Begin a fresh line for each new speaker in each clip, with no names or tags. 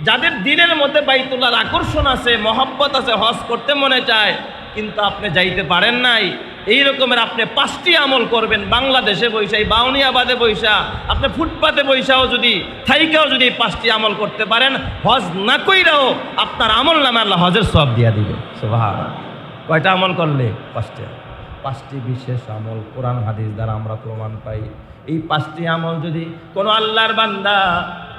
যাদের দিলের মধ্যে বাইতুল্লাহর আকর্ষণ আছে, মহব্বত আছে, হজ করতে মনে চায়, কিন্তু আপনি যাইতে পারেন নাই, এই রকমের আপনি 5টি আমল করবেন বাংলাদেশে বৈশা, এই বাউনিয়াবাদে বৈশা, আপনি ফুটপাতে বৈশাও যদি থাইকাও যদি 5টি আমল করতে পারেন, হজ না কইরাও আপনার আমল নামে আল্লাহ হজের সওয়াব দিয়া দিবে। সুবহানাল্লাহ। কয়টা আমল করলে? 5টি বিশেষ আমল কোরআন হাদিস দ্বারা আমরা প্রমাণ পাই। এই 5টি আমল যদি কোনো আল্লাহর বান্দা,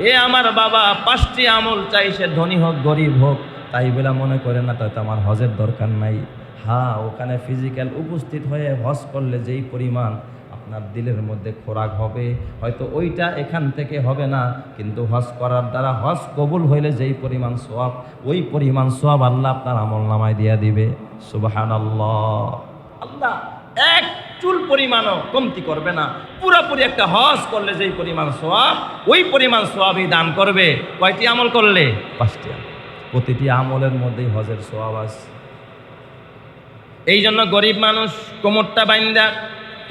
এ আমার বাবা 5টি আমল চাই, সে ধনী হোক গরিব হোক, তাই বলে মনে করে না তাই তো আমার হজের দরকার নাই। হ্যাঁ, ওখানে ফিজিক্যাল উপস্থিত হয়ে হজ করলে যেই পরিমাণ আপনার দিলের মধ্যে খোরাক হবে, হয়তো ওইটা এখান থেকে হবে না, কিন্তু হজ করার দ্বারা হজ কবুল হইলে যেই পরিমাণ সওয়াব, ওই পরিমাণ সওয়াব আল্লাহ আপনার আমল নামায় দিয়া দিবে। সুবহানাল্লাহ। আল্লাহ এক চুল পরিমাণও কমতি করবে না। পুরোপুরি একটা হজ করলে যেই পরিমাণ সওয়াব, ওই পরিমাণ সওয়াবই দান করবে। কয়টি আমল করলে? 5টি আমল। প্রতিটি আমলের মধ্যেই হজের সওয়াব আছে। এই জন্য গরিব মানুষ কোমরটা বাইন্দা,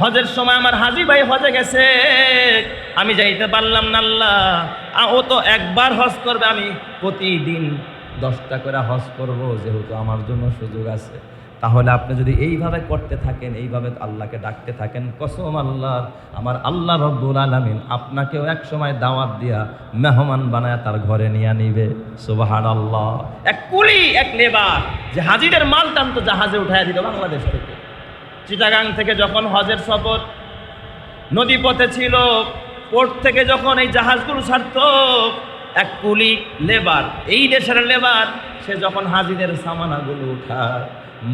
হজের সময় আমার হাজি ভাই হজে গেছে, আমি যাইতে পারলাম না, আল্লাহ ও তো একবার হজ করবে, আমি প্রতিদিন 10টা করে হজ করব, যেহেতু আমার জন্য সুযোগ আছে। তাহলে আপনি যদি এইভাবে করতে থাকেন, এইভাবে আল্লাহকে ডাকতে থাকেন, কসম আল্লাহ, আমার আল্লাহ রব্বুল আলামিন আপনাকেও এক সময় দাওয়াত দিয়া মেহমান বানায় তার ঘরে নিয়ে নিবে। সুবহানাল্লাহ। এক কুলি, এক লেবার, যে হাজিদের মাল টানতো জাহাজে উঠাইয়া দিল বাংলাদেশ থেকে। চিটাগাং থেকে যখন হজের সফর নদী পথে ছিল, পোর্ট থেকে যখন এই জাহাজগুলো ছাড়ত, এক কুলি লেবার, এই দেশের লেবার, সে যখন হাজিদের সামানাগুলো উঠায়,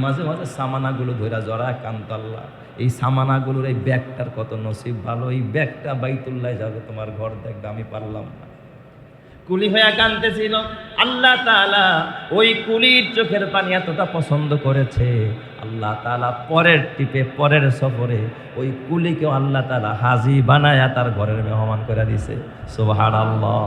মাঝে মাঝে সামানাগুলো ধইরা জড়ায় কান্ত, আল্লাহ এই সামানাগুলোর এই ব্যাগটার কত নসিব ভালো, এই ব্যাগটা বাইতুল্লাহ যাবে, তোমার ঘর দেখবে, আমি পারলাম না। কুলি হয়ে কাঁদতেছিল। আল্লাহ তাআলা ওই কুলির চোখের পানি এতটা পছন্দ করেছে, আল্লাহ তাআলা পরের টিপে, পরের সফরে ওই কুলিকেও আল্লাহ তাআলা হাজি বানায়া তার ঘরের মেহমান করে দিছে। সুবহানাল্লাহ।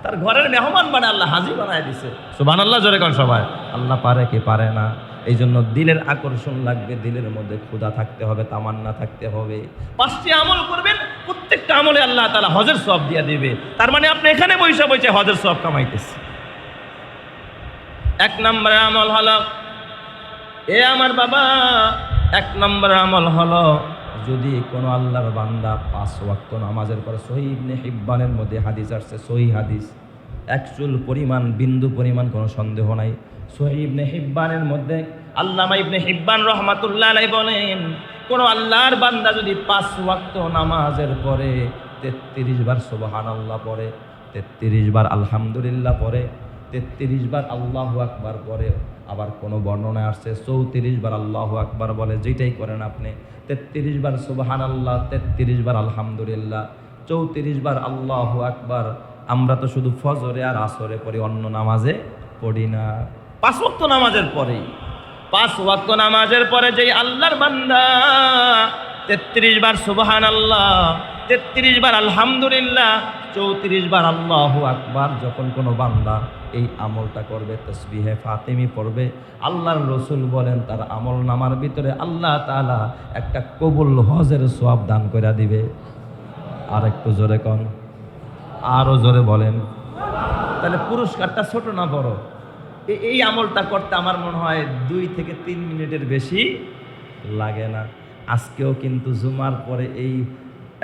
তার ঘরের মেহমান বানায় আল্লাহ হাজি বানায় দিছে। সুবহানাল্লাহ। জোরে কর সবাই। আল্লাহ পারে কি পারে না? এই জন্য দিলের আকর্ষণ লাগবে, দিলের মধ্যে ক্ষুধা থাকতে হবে, তামান্না থাকতে হবে। 5টি আমল করবেন, প্রত্যেকটা আমলে আল্লাহ তাআলা হজের সওয়াব দিয়ে দিবে। তার মানে আপনি এখানে বসে বসে হজের সওয়াব কামাইতেছেন। 1 নম্বর আমল হলো, এ আমার বাবা, 1 নম্বর আমল হলো, যদি কোনো আল্লাহর বান্দা 5 ওয়াক্ত নামাজের পর, সহিহ ইবনে হিব্বানের মধ্যে হাদিস আসছে, সহিহ হাদিস, এক চুল পরিমাণ, বিন্দু পরিমাণ কোনো সন্দেহ নাই। সহিহ ইবনে হিব্বানের মধ্যে আল্লামা ইবনে হিব্বান রহমাতুল্লাহ আলাইহি বলেন, কোন আল্লাহর বান্দা যদি 5 ওয়াক্ত নামাজের পরে 33 বার সুবহানাল্লাহ পড়ে, 33 বার আলহামদুলিল্লাহ পড়ে, 33 বার আল্লাহু আকবার পড়ে, আবার কোনো বর্ণনায় আসছে 34 বার আল্লাহু আকবার বলে, যেটাই করেন আপনি, 33 বার সুবহানাল্লাহ, 33 বার আলহামদুলিল্লাহ, 34 বার আল্লাহু আকবার। আমরা তো শুধু ফজরে আর আসরে পড়ি, অন্য নামাজে পড়ি না। 5 ওয়াক্ত নামাজের পরে, 5 ওয়াক্ত নামাজের পরে যেই আল্লাহর বান্দা 33 বার সুবহানাল্লাহ, 33 বার আলহামদুলিল্লাহ, 34 বার আল্লাহু আকবার, যখন কোনো বান্দা এই আমলটা করবে, তাসবিহে ফাতিমি পড়বে, আল্লাহর রাসূল বলেন তার আমল নামার ভিতরে আল্লাহ তাআলা একটা কবুল হজের সওয়াব দান করে দিবে। আর একটু জোরে কোন, আরো জোরে বলেন। তাহলে পুরস্কারটা ছোট না বড়? এই আমলটা করতে আমার মনে হয় 2 থেকে 3 মিনিটের বেশি লাগে না। আজকেও কিন্তু জুমার পরে এই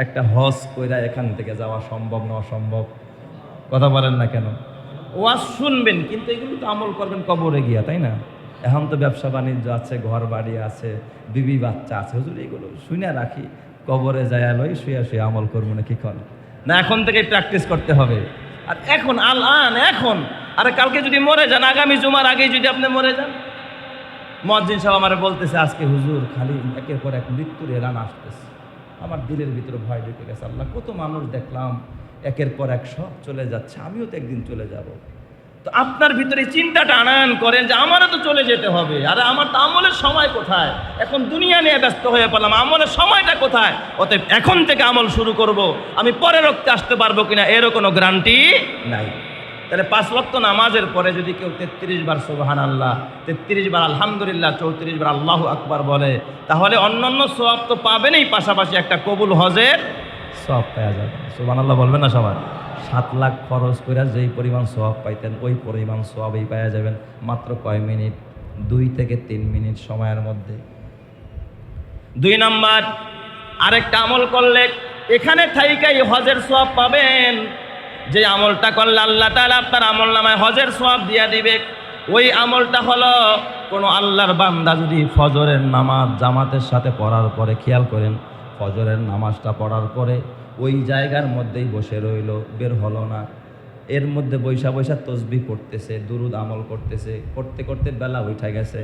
একটা হজ কইরা এখান থেকে যাওয়া সম্ভব না অসম্ভব? কথা বলেন না কেন? ওয়াজ শুনবেন, কিন্তু এগুলো তো আমল করবেন কবরে গিয়া, তাই না? এখন তো ব্যবসা বাণিজ্য আছে, ঘর বাড়ি আছে, বিবি বাচ্চা আছে, হুজুর এগুলো শুনে রাখি, কবরে যায় লই শুয়ে শুয়ে আমল করবো না, কি করেন না? এখন থেকে প্র্যাকটিস করতে হবে। আর এখন এখন আরে কালকে যদি মরে যান, আগামী জুমার আগেই যদি আপনি মরে যান, মুয়াজ্জিন সাহেব আমার বলতেছে আজকে হুজুর খালি একের পর এক মৃত্যুর এলান আসতেছে, আমার দিলের ভিতরে ভয় ঢুকে গেছে। আল্লাহ, কত মানুষ দেখলাম একের পর এক সব চলে যাচ্ছে, আমিও তো একদিন চলে যাব। তো আপনার ভিতরে চিন্তাটা আনায়ন করেন যে আমারও তো চলে যেতে হবে, আরে আমার তো আমলের সময় কোথায়? এখন দুনিয়া নিয়ে ব্যস্ত হয়ে পড়লাম, আমলের সময়টা কোথায়? অতএব এখন থেকে আমল শুরু করব। আমি পরে রক্তে আসতে পারবো কিনা এরও কোনো গ্যারান্টি নাই। তাহলে 5 ওয়াক্ত নামাজের পরে যদি কেউ 33 বার সুবহানাল্লাহ, 33 বার আলহামদুলিল্লাহ, 34 বার আল্লাহু আকবার বলে, তাহলে অন্যান্য সওয়াব তো পাবেনই, পাশাপাশি একটা কবুল হজের সওয়াব পাওয়া যাবে। সুবহানাল্লাহ বলবেন না সবাই? 7 লাখ খরচ করে যেই পরিমাণ সওয়াব পাইতেন ওই পরিমাণ সওয়াবই পাওয়া যাবেন মাত্র কয় মিনিট? 2 থেকে 3 মিনিট সময়ের মধ্যে। 2 নাম্বার, আরেকটা আমল করলে এখানে থাইকাই হজের সওয়াব পাবেন। যে আমলটা করলে আল্লাহ তাআলা আপনার আমল নামায় হজের সওয়াব দিয়া দিবে। ওই আমলটা হলো কোনো আল্লাহর বান্দা যদি ফজরের নামাজ জামাতের সাথে পড়ার পরে, খেয়াল করেন, ফজরের নামাজটা পড়ার পরে ওই জায়গার মধ্যেই বসে রইল, বের হলো না, এর মধ্যে বৈশা বৈশা তসবিহ পড়তেছে, দুরুদ আমল করতেছে, করতে করতে বেলা উঠে গেছে।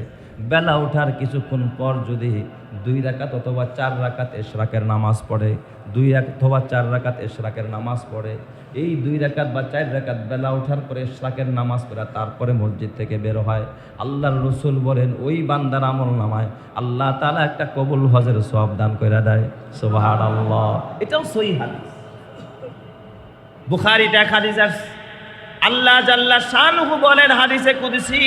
বেলা ওঠার কিছুক্ষণ পর যদি 2 রাকাত অথবা 4 রাকাত ইশরাকের নামাজ পড়ে, 2 অথবা 4 রাকাত ইশরাকের নামাজ পড়ে, এই 2 রাকাত বা 4 রাকাত বেলা ওঠার পরে ইশরাকের নামাজ পড়ে তারপরে মসজিদ থেকে বের হয়, আল্লাহর রাসূল বলেন ওই বান্দার আমল নামায় আল্লাহ তাআলা একটা কবুল হজের সওয়াব দান করে দেয়। সুবহানাল্লাহ। এটাও সহিহ হাদিস, বুখারীতে এক হাদিস আছে। আল্লাহ জাল্লা শানুহু বলেন হাদিসে কুদসি,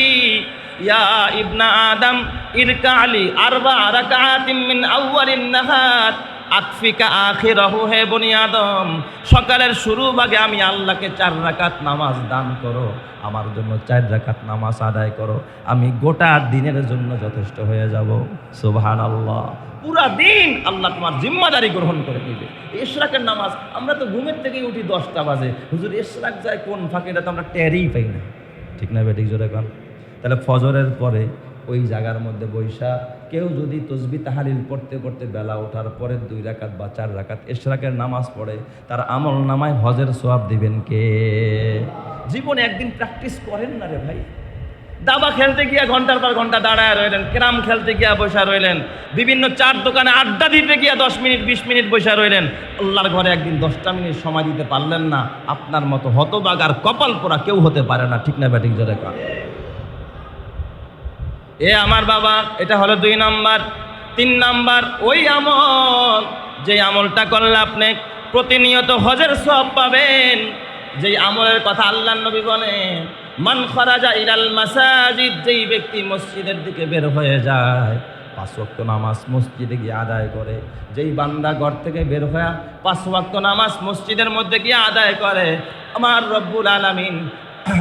ইয়া ইবনা আদম ইরকালি 4 রাকাতিন মিন আউয়ালিন নাহার আকফিকা আখিরাহু। হে বনি আদম, সকালের শুরু ভাগে আমি আল্লাহকে 4 রাকাত নামাজ দান করো, আমার জন্য 4 রাকাত নামাজ আদায় করো, আমি গোটা দিনের জন্য যথেষ্ট হয়ে যাব। সুবহানাল্লাহ। পুরা দিন আল্লাহ তোমার জিম্মাদারি গ্রহণ করে নিবে। ইশরাকের নামাজ, আমরা তো ঘুমের থেকেই উঠি 10টা বাজে, হুজুর ইশরাক যায় কোন ফাঁকে, এটা তো আমরা টেরই পাই না, ঠিক না বেঠিক জোরে কান? তাহলে ফজরের পরে ওই জায়গার মধ্যে বৈশা কেউ যদি তসবিহ তাহলিল পড়তে পড়তে বেলা ওঠার পরে 2 রাকাত বা 4 রাকাত ইশরাকের নামাজ পড়ে, তার আমল নামায় হজের সওয়াব দিবেন কে? জীবনে একদিন প্র্যাকটিস করেন না রে ভাই। দাবা খেলতে গিয়া ঘন্টার পর ঘন্টা দাঁড়ায় রইলেন, ক্যারাম খেলতে গিয়া বসা রইলেন, বিভিন্ন চার দোকানে আড্ডা দিতে গিয়া 10 মিনিট 20 মিনিট বসা রইলেন, আল্লাহর ঘরে একদিন 10টা মিনিট সময় দিতে পারলেন না। আপনার মতো হতবাগ আর কপাল পোড়া কেউ হতে পারে না, ঠিক না ব্যাটিং জোরে কান? এ আমার বাবা, এটা হলো 2 নাম্বার। 3 নাম্বার, ওই আমল যে আমলটা করলে আপনি প্রতিনিয়ত হজের সওয়াব পাবেন, যেই আমলের কথা আল্লাহর নবী বলেন, মান খরাজা ইলাল মাসাজিদ, যেই ব্যক্তি মসজিদের দিকে বের হয়ে যায়, 5 ওয়াক্ত নামাজ মসজিদে গিয়ে আদায় করে, যেই বান্দা ঘর থেকে বের হয়ে 5 ওয়াক্ত নামাজ মসজিদের মধ্যে গিয়ে আদায় করে, আমার রব্বুল আলামিন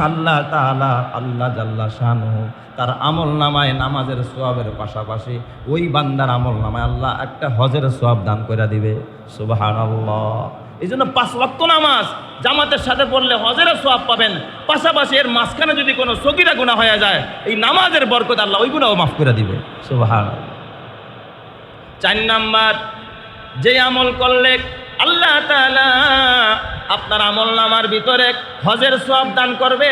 আল্লাহ তাআলা, আল্লাহ জাল্লা শানুহু তার আমল নামায় নামাজের সওয়াবের পাশাপাশি ওই বান্দার আমল নামায় আল্লাহ একটা হজের সওয়াব দান করে দিবে। সুবহানাল্লাহ। এই জন্য 5 ওয়াক্ত নামাজ জামাতের সাথে পড়লে হজের সওয়াব পাবেন, পাশাপাশি এর মাঝখানে যদি কোনো সগীরা গুনাহ হয়ে যায়, এই নামাজের বরকত আল্লাহ ওই গুনাহও মাফ করে দিবে। সুবহানাল্লাহ। 4 নাম্বার, যে আমল করলে আল্লাহ তাআলা আপনার আমল নামার ভিতরে হজের সওয়াব দান করবে,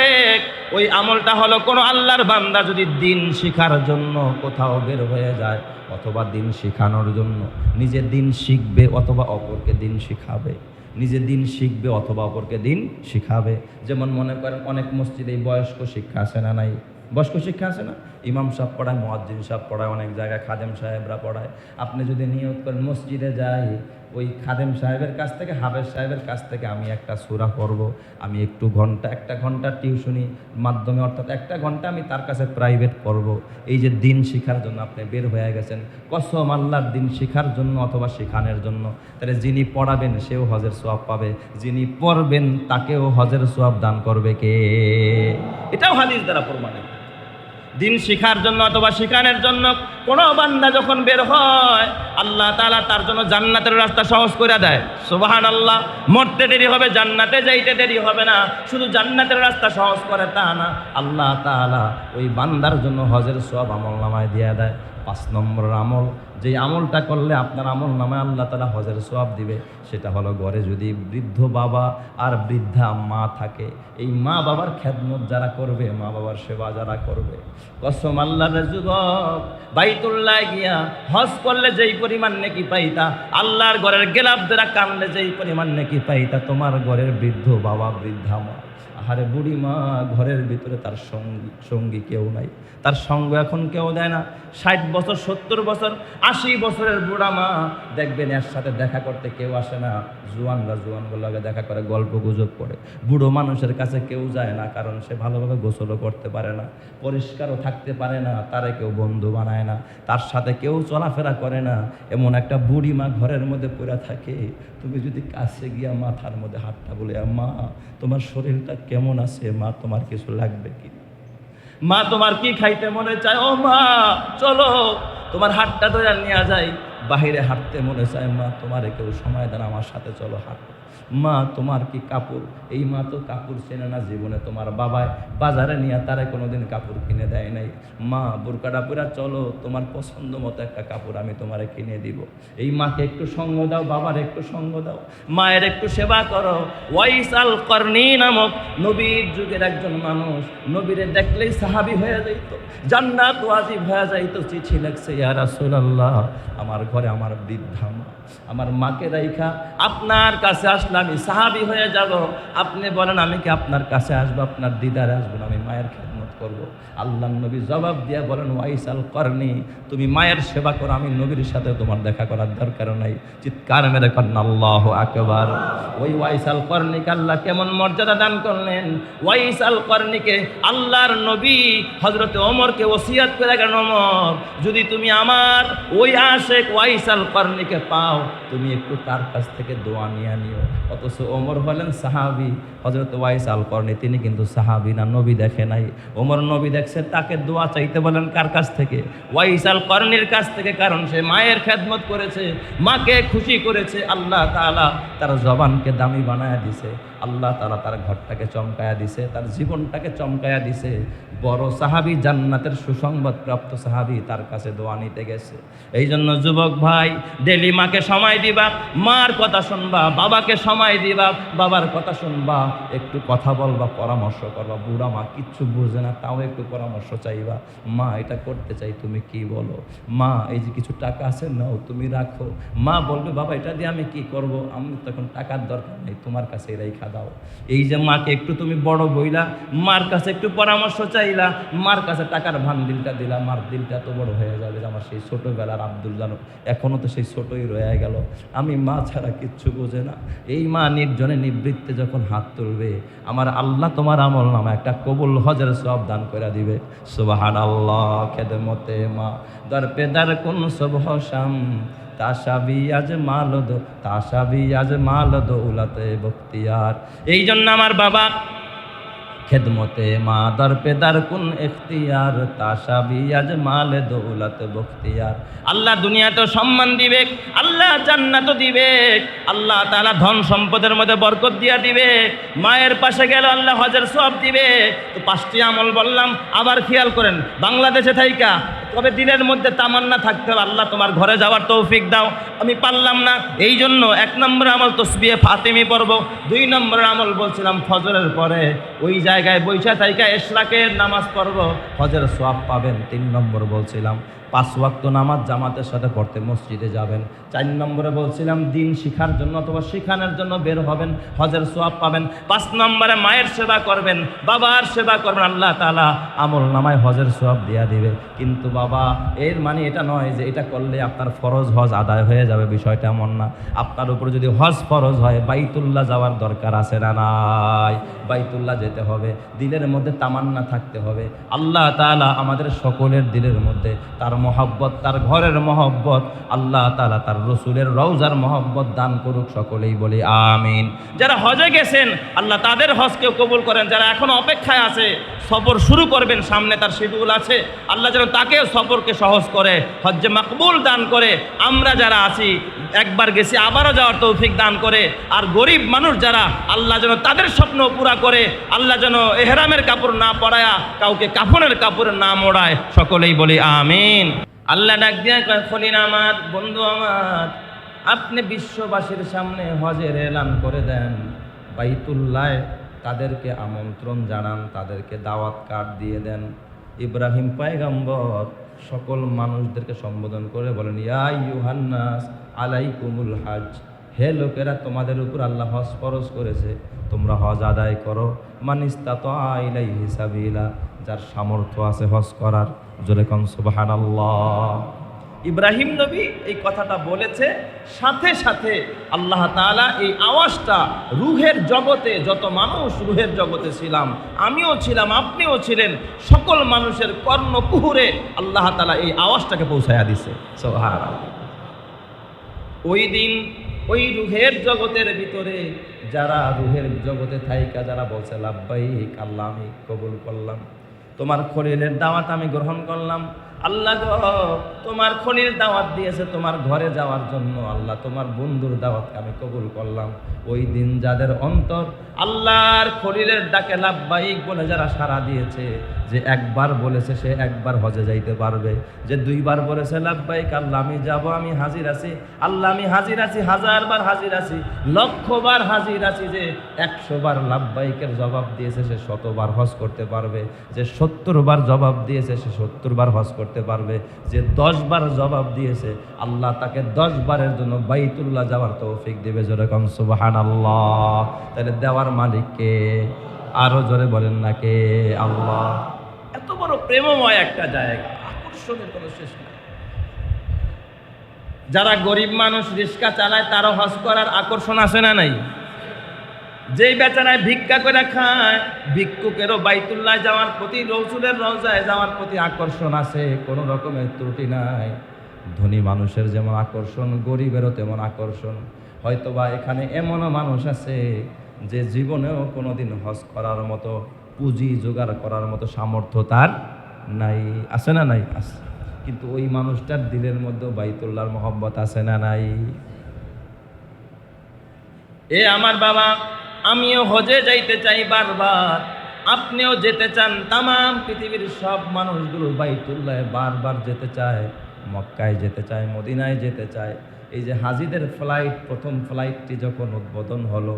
ওই আমলটা হলো কোনো আল্লাহর বান্দা যদি দিন শিখার জন্য কোথাও বের হয়ে যায়, অথবা দিন শিখানোর জন্য, নিজে দিন শিখবে অথবা অপরকে দিন শিখাবে, নিজে দিন শিখবে অথবা অপরকে দিন শিখাবে। যেমন মনে করেন অনেক মসজিদে বয়স্ক শিক্ষা আছে না নাই? বয়স্ক শিক্ষা আছে না? ইমাম সাহেব পড়ায়, মুয়াজ্জিন সাহেব পড়ায়, অনেক জায়গায় খাদেম সাহেবরা পড়ায়। আপনি যদি নিয়ত করেন মসজিদে যাই, ওই খাদেম সাহেবের কাছ থেকে, হাফেজ সাহেবের কাছ থেকে আমি একটা সূরা পড়ব, আমি একটু একটা ঘন্টা টিউশনি মাধ্যমে, অর্থাৎ 1 ঘন্টা আমি তার কাছে প্রাইভেট পড়ব। এই যে দিন শিখার জন্য আপনি বের হয়ে গেছেন, কসম আল্লাহর, দিন শিখার জন্য অথবা শেখানোর জন্য, তাহলে যিনি পড়াবেন সেও হজের সওয়াব পাবে, যিনি পড়বেন তাকেও হজের সওয়াব দান করবে কে? এটাও হাদিস দ্বারা প্রমাণিত। দিন শিখার জন্য অথবা শিখানোর জন্য কোনো বান্দা যখন বের হয়, আল্লাহ তাআলা তার জন্য জান্নাতের রাস্তা সহজ করে দেয়। সুবহানাল্লাহ। মরতে দেরি হবে, জান্নাতে যাইতে দেরি হবে না। শুধু জান্নাতের রাস্তা সহজ করে তা না, আল্লাহ তাআলা ওই বান্দার জন্য হজের সওয়াব আমল নামায় দিয়ে দেয়। 5 নম্বর আমল, যে আমলটা করলে আপনার আমল নামায় আল্লাহ তাআলা হজের সওয়াব দিবে, সেটা হলো ঘরে যদি বৃদ্ধ বাবা আর বৃদ্ধা মা থাকে, এই মা বাবার খেদমত যারা করবে, মা বাবার সেবা যারা করবে, কসম আল্লাহর যুবক, বাইতুল্লাহ গিয়া হজ করলে যেই পরিমাণ নেকি পাইতা, আল্লাহর ঘরের গেলাপ যারা কানলে যেই পরিমাণ নেকি পাইতা, তোমার ঘরের বৃদ্ধ বাবা বৃদ্ধা মা আহারে বুড়ি মা, ঘরের ভিতরে তার সঙ্গী কেউ নাই, তার সঙ্গ এখন কেউ দেয় না। 60 বছর 70 বছর 80 বছরের বুড়া মা দেখবেন এর সাথে দেখা করতে কেউ আসে না। জোয়ানগুলোকে দেখা করে, গল্প গুজব করে। বুড়ো মানুষের কাছে কেউ যায় না, কারণ সে ভালোভাবে গোসলও করতে পারে না, পরিষ্কারও থাকতে পারে না, তারে কেউ বন্ধু বানায় না, তার সাথে কেউ চলাফেরা করে না। এমন একটা বুড়ি মা ঘরের মধ্যে পড়ে থাকে। তুমি যদি কাছে গিয়া মাথার মধ্যে হাতটা বলে, মা তোমার শরীরটা কেমন আছে, মা তোমার কিছু লাগবে কি, মা তোমার কি খাইতে মনে চায়, ও মা চলো তোমার হাতটা ধরে নিয়ে যাই, বাহিরে হাঁটতে মনে চায়, মা তোমারে কেউ সময় দেন, আমার সাথে চলো হাঁটো। মা তোমার কি কাপড়, এই মা তো কাপড় চেনে না জীবনে, তোমার বাবায় বাজারে নিয়ে তারা কোনোদিন কাপড় কিনে দেয় নাই। মা বোরকাটা পুরা চলো, তোমার পছন্দ মতো একটা কাপড় আমি তোমারে কিনে দিব। এই মাকে একটু সঙ্গ দাও, বাবার একটু সঙ্গ দাও, মায়ের একটু সেবা করো। ওয়াইস আল করনি নামক নবীর যুগের একজন মানুষ, নবীরে দেখলেই সাহাবী হয়ে যাইত, জান্নাত ওয়াজিব হয়ে যাইত। চিঠি লিখছে, ইয়া রাসূলুল্লাহ, আমার ঘরে আমার বৃদ্ধা মা, আমার মাকে রাইখা আপনার কাছে আসলে আমি সাহাবী হয়ে যাব। আপনি বলেন আমি কি আপনার কাছে আসবো, আপনার দিদারে আসবো না, আমি মায়ের খেদমত করব। আল্লাহ নবী জবাব দিয়া বলেন, ওয়াইস আল করনি, তুমি মায়ের সেবা করো, আমি নবীর সাথে তোমার দেখা করার দরকার নাই। চিৎকার মেরে করেন আল্লাহু আকবার। ওই ওয়াইস আল করনিকে আল্লাহ কেমন মর্যাদা দান করলেন। ওয়াইস আল করনিকে আল্লাহর নবী হযরতে ওমরকে ওসিয়ত করে গেলেন, ওমর যদি তুমি আমার ওই আশেক ওয়াইস আল করনিকে পাও, তুমি একটু তার কাছ থেকে দোয়া নিয়ে নিও। অথচ ওমর হলেন সাহাবী, হযরত ওয়াইস আল করনি তিনি কিন্তু সাহাবী না, নবী দেখে নাই। ওমর নবী দেখছে, তাকে দোয়া চাইতে বলেন কার কাছ থেকে? ওয়াইস আল করনির কাছ থেকে, কারণ সে মায়ের খেদমত করেছে, মাকে খুশি করেছে। আল্লাহ তাআলা তার জবানকে দামি বানায়া দিছে, আল্লাহ তাআলা তার ঘরটাকে চমকায়া দিছে, তার জীবনটাকে চমকায়া দিছে। বড় সাহাবী, জান্নাতের সুসংবাদ প্রাপ্ত সাহাবী তার কাছে দোয়া নিতে গেছে। এই জন্য যুবক ভাই, ডেলি মাকে সময় দিবা, মার কথা শুনবা, বাবাকে সময় দিবা, বাবার কথা শুনবা, একটু কথা বলবা, পরামর্শ করবা। বুড়া মা কিচ্ছু বুঝে না, তাও একটু পরামর্শ চাইবা, মা এটা করতে চাই, তুমি কি বলো? মা এই যে কিছু টাকা আছে নাও, তুমি রাখো। মা বলবে, বাবা এটা দিয়ে আমি কি করব, আমি তখন টাকার দরকার নেই, তোমার কাছে রেখা দাও। এই যে মাকে একটু তুমি বড় বইলা, মার কাছে একটু পরামর্শ চাইলা, মার কাছে টাকার ভান্ডিলটা দিলা, মার দিলটা এত বড় হয়ে যাবে যে আমার সেই ছোটবেলার আব্দুল জানো এখনো তো সেই ছোটই রয়ে গেল, আমি মা ছাড়া কিচ্ছু বোঝে না। এই মা নির্জনে নিবৃত্তে যখন হাত তুলবে, আমার আল্লাহ তোমার আমল নামা একটা কবুল হজের সওয়াব দান করে দিবে। সুবহানাল্লাহ। খেদমতে মা দর পে দর কুন সুবহ শাম, তাসাবি আজ মাল দৌলতে বখতিয়ার। এই জন্য আমার বাবা, খেদমতে মা দর পে দর কুন ইখতিয়ার, তাসাবি আজ মাল দৌলত বখতিয়ার। আল্লাহ দুনিয়াতে সম্মান দিবে, আল্লাহ জান্নাতও দিবে, আল্লাহ তাআলা ধন সম্পদের মধ্যে বরকত দিয়া দিবে। মায়ের পাশে গেলে আল্লাহ হজের সওয়াব দিবে। তো 5টি আমল বললাম, আবার খেয়াল করেন। বাংলাদেশে থাইকা তবে দিলের মধ্যে তামান্না থাকতে হবে, আল্লাহ তোমার ঘরে যাওয়ার তৌফিক দাও, আমি পারলাম না। এই জন্য 1 নম্বর আমল তসবিহে ফাতিমি পড়ব। 2 নম্বর আমল বলছিলাম ফজরের পরে ওই জায়গায় বৈশা থাইকা ইশরাকের নামাজ পড়ব, হজের সওয়াব পাবেন। 3 নম্বর বলছিলাম 5 ওয়াক্ত নামাজ জামাতের সাথে পড়তে মসজিদে যাবেন। 4 নম্বরে বলছিলাম দিন শিখার জন্য অথবা শিখানোর জন্য বের হবেন, হজের সওয়াব পাবেন। 5 নম্বরে মায়ের সেবা করবেন, বাবার সেবা করবেন, আল্লাহ তাআলা আমল নামায় হজের সওয়াব দিয়া দিবে। কিন্তু বাবা, এর মানে এটা নয় যে এটা করলে আপনার ফরজ হজ আদায় হয়ে যাবে, বিষয়টা এমন না। আপনার উপর যদি হজ ফরজ হয়, বাইতুল্লাহ যাওয়ার দরকার আছে না নাই? বাইতুল্লাহ যেতে হবে, দিলের মধ্যে তামান্না থাকতে হবে। আল্লাহ তাআলা আমাদের সকলের দিলের মধ্যে তার মহব্বত, তার ঘরের মহব্বত, আল্লাহ তাআলা তার রসুলের রওজার মহব্বত দান করুক, সকলেই বলি আমিন। যারা হজে গেছেন, আল্লাহ তাদের হজকেও কবুল করেন। যারা এখন অপেক্ষায় আছে, সফর শুরু করবেন, সামনে তার শিডিউল আছে, আল্লাহ যেন তাকেও সফরকে সহজ করে, হজ্জে মাকবুল দান করে। আমরা যারা আছি, একবার গেছি আবারও যাওয়ার তৌফিক দান করে। আর গরিব মানুষ যারা, আল্লাহ যেন তাদের স্বপ্ন পুরা করে, আল্লাহ যেন এহরামের কাপড় না পরায়া কাউকে কাফনের কাপড় না মোড়ায়, সকলেই বলি আমিন। আল্লাহ ডাক দিয়া কয়, খলিল আমার, বন্ধু আমার, আপনি বিশ্ববাসীর সামনে হজের এলান করে দেন, বাইতুল্লাহ তাদেরকে আমন্ত্রণ জানান, তাদেরকে দাওয়াত কার্ড দিয়ে দেন। ইব্রাহিম পয়গম্বর সকল মানুষদেরকে সম্বোধন করে বলেন, ইয়া আইয়ুহান নাস আলাইকুমুল হজ, হে লোকেরা, তোমাদের উপর আল্লাহ হজ ফরজ করেছে, তোমরা হজ আদায় করো। মান ইস্তাতা ইলাইহি সাবিলা, যার সামর্থ্য আছে হজ করার। জোরে কোন সুবহানাল্লাহ। ইব্রাহিম নবী এই কথাটা বলেছে, সাথে সাথে আল্লাহ তাআলা এই আওয়াজটা রুহের জগতে, যত মানুষ রুহের জগতে ছিলাম, আমিও ছিলাম, আপনিও ছিলেন, সকল মানুষের কর্ণকুহুরে আল্লাহ তাআলা এই আওয়াজটাকে পৌঁছায়া দিছে। সুবহানাল্লাহ। ওই দিন ওই রুহের জগতের ভিতরে যারা রুহের জগতে থাইকা যারা বলছে লাব্বাইক আল্লাহ, আমি কবুল করলাম, তোমার খলিলের দাওয়াত আমি গ্রহণ করলাম। আল্লাহ গো, তোমার খলিল দাওয়াত দিয়েছে তোমার ঘরে যাওয়ার জন্য, আল্লাহ তোমার বন্ধুর দাওয়াতকে আমি কবুল করলাম। ওই দিন যাদের অন্তর আল্লাহর খলিলের ডাকে লাব্বাইক বলে যারা সাড়া দিয়েছে, যে একবার বলেছে সে একবার হজে যাইতে পারবে, যে দুইবার বলেছে লাব্বাইক আল্লাহ আমি যাব, আমি হাজির আছি, আল্লাহ আমি হাজির আছি, 1000 বার হাজির আছি, 1,00,000 বার হাজির আছি, যে 100 বার লাব্বাইকের জবাব দিয়েছে সে 100 বার হজ করতে পারবে, যে 70 বার জবাব দিয়েছে সে 70 বার হজ করতে পারবে, যে 10 বার জবাব দিয়েছে আল্লাহ তাকে 10 বারের জন্য বাইতুল্লাহ যাওয়ার তৌফিক দেবে। জোরে কোন সুবহানাল্লাহ। তাহলে দেওয়ার মালিক কে? আরো জোরে বলেন না কে? আল্লাহ। এত বড় প্রেমময় একটা জায়গা, আকর্ষণের কোনো শেষ নাই। যারা গরিব মানুষ রিক্সা চালায় তারও হজ করার আকর্ষণ আছে না নাই? যেই বেচারায় ভিক্ষা করে খায়, ভিক্ষুকেরও বাইতুল্লাহ যাওয়ার প্রতি, রসুলের রওজায় যাওয়ার প্রতি আকর্ষণ আছে, কোনো রকমের ত্রুটি নাই। ধনী মানুষের যেমন আকর্ষণ, গরিবেরও তেমন আকর্ষণ। হয়তোবা এখানে এমনও মানুষ আছে যে জীবনেও কোনোদিন হজ করার মতো পুঁজি জোগাড় করার মতো সামর্থ্য তার নাই। আছে না নাই? আছে। কিন্তু ওই মানুষটার দিলের মধ্যে বাইতুল্লাহর মহব্বত আছে না নাই? এ আমার বাবা, আমিও হজে যাইতে চাই বারবার, আপনিও যেতে চান। তামাম পৃথিবীর সব মানুষগুলো বাইতুল্লাহ বারবার যেতে চায়, মক্কায় যেতে চায়, মদিনায় যেতে চায়। এই যে হাজিদের ফ্লাইট, প্রথম ফ্লাইটটি যখন উদ্বোধন হলো,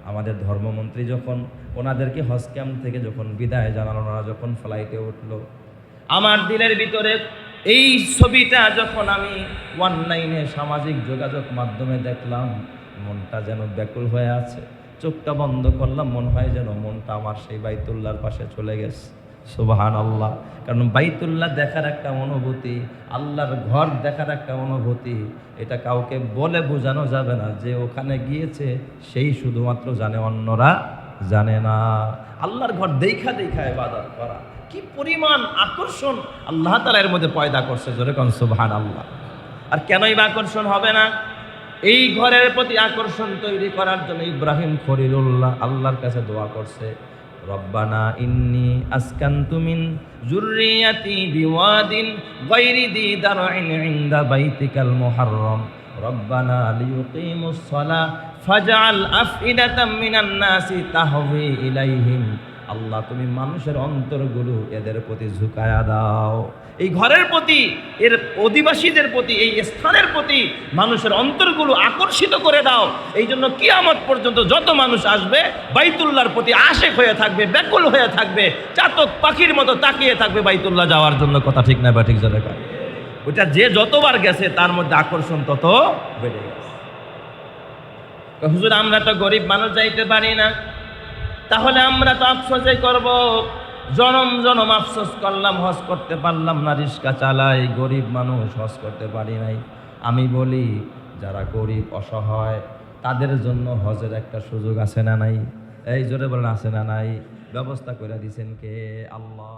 আমাদের ধর্মমন্ত্রী যখন ওনাদেরকে হজ ক্যাম্প থেকে যখন বিদায় জানালো, ওনারা যখন ফ্লাইটে উঠলো, আমার দিলের ভিতরে এই ছবিটা যখন আমি অনলাইনে সামাজিক যোগাযোগ মাধ্যমে দেখলাম, মনটা যেন ব্যাকুল হয়ে আছে। চোখটা বন্ধ করলাম, মনে হয় যেন মনটা আমার সেই বাইতুল্লাহর পাশে চলে গেছে। সুবহানাল্লাহ। কারণ বাইতুল্লাহ দেখার একটা অনুভূতি, আল্লাহর ঘর দেখার একটা অনুভূতি, এটা কাউকে বলে বোঝানো যাবে না। যে ওখানে গিয়েছে সেই শুধুমাত্র জানে, অন্যরা জানে না। আল্লাহর ঘর দেখা দেখা ইবাদত করা, কি পরিমাণ আকর্ষণ আল্লাহ তাআলা এর মধ্যে পয়দা করছে। জোরে কোন সুবহানাল্লাহ। আর কেনই বা আকর্ষণ হবে না? এই ঘরের প্রতি আকর্ষণ তৈরি করার জন্য ইব্রাহিম খলিলুল্লাহ আল্লাহর কাছে দোয়া করছে, রব্বানা ইন্নী আসকানতু মিন যুররিয়াতি বিওয়াদিন গায়রি যি দারইন ইনদা বাইতিকাল মুহাররম রব্বানা লিয়ুকিমুস সালাহ ফাজআল আফইদাতাম মিনান নাসি তাহওয়ি ইলাইহিম। আল্লাহ, তুমি মানুষের অন্তরগুলো এদের প্রতি ঝুঁকায়া দাও। এই ঘরের প্রতি, এর অধিবাসীদের প্রতি, এই স্থানের প্রতি মানুষের অন্তরগুলো আকর্ষিত করে দাও। এই জন্য কিয়ামত পর্যন্ত যত মানুষ আসবে বাইতুল্লাহর প্রতি আশেক হয়ে থাকবে, ব্যাকুল হয়ে থাকবে, চাতক পাখির মতো তাকিয়ে থাকবে বাইতুল্লাহ যাওয়ার জন্য। কথা ঠিক না বা ঠিক জায়গা? ওইটা যে যতবার গেছে তার মধ্যে আকর্ষণ তত বেড়ে গেছে। হুজুর, আমরা তো গরিব মানুষ, যাইতে পারি না। তাহলে আমরা তো আফসোসই করব, জনম জনম আফসোস করলাম, হজ করতে পারলাম না, রিক্সা চালাই, গরিব মানুষ, হজ করতে পারি নাই। আমি বলি, যারা গরিব অসহায় তাদের জন্য হজের একটা সুযোগ আছে না নাই? এই জোরে বলেন, আছে না নাই? ব্যবস্থা করে দিয়েছেন কে? আল্লাহ।